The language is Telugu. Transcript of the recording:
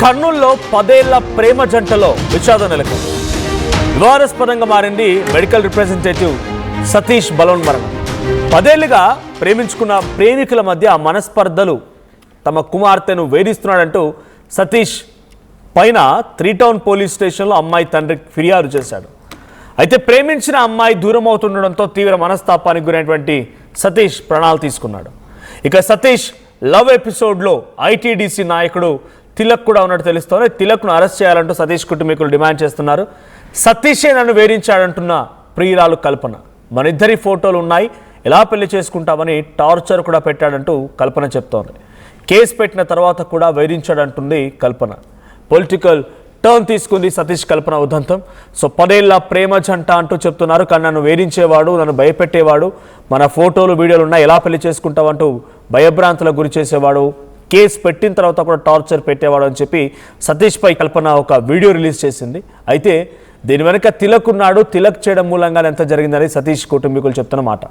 కర్నూలులో 10 ఏళ్ల ప్రేమ జంటలో విషాదం నెలకొంది. వివాదాస్పదంగా మారింది మెడికల్ రిప్రజెంటేటివ్ సతీష్ బలోన్ మరణం. 10 ఏళ్లుగా ప్రేమించుకున్న ప్రేమికుల మధ్య మనస్పర్ధలు తమ కుమార్తెను వేధిస్తున్నాడంటూ సతీష్ పైన 3 టౌన్ పోలీస్ స్టేషన్లో అమ్మాయి తండ్రి ఫిర్యాదు చేశాడు. అయితే ప్రేమించిన అమ్మాయి దూరం అవుతుండడంతో తీవ్ర మనస్తాపానికి గురైనటువంటి సతీష్ ప్రాణాలు తీసుకున్నాడు. ఇక సతీష్ లవ్ ఎపిసోడ్లో ఐటీడీసీ నాయకుడు తిలక్ కూడా ఉన్నట్టు తెలుస్తోంది. తిలక్ను అరెస్ట్ చేయాలంటూ సతీష్ కుటుంబీకులు డిమాండ్ చేస్తున్నారు. సతీషే నన్ను వేధించాడంటున్న ప్రియురాలు కల్పన. మన ఇద్దరి ఫోటోలు ఉన్నాయి, ఎలా పెళ్లి చేసుకుంటామని టార్చర్ కూడా పెట్టాడంటూ కల్పన చెప్తోంది. కేసు పెట్టిన తర్వాత కూడా వేధించాడంటుంది కల్పన. పొలిటికల్ టర్న్ తీసుకుంది సతీష్ కల్పన ఉదంతం. సో 10 ఏళ్ల ప్రేమ జంట అంటూ చెప్తున్నారు, కానీ నన్ను వేధించేవాడు, నన్ను భయపెట్టేవాడు, మన ఫోటోలు వీడియోలు ఉన్నాయి, ఎలా పెళ్లి చేసుకుంటావంటూ భయభ్రాంతులకు గురి చేసేవాడు, కేసు పెట్టిన తర్వాత కూడా టార్చర్ పెట్టేవాడు అని చెప్పి సతీష్ పై కల్పన ఒక వీడియో రిలీజ్ చేసింది. అయితే దీని వెనుక తిలక్ ఉన్నాడు, తిలక్ చేయడం మూలంగా ఎంత జరిగిందని సతీష్ కుటుంబీకులు చెప్తున్న మాట.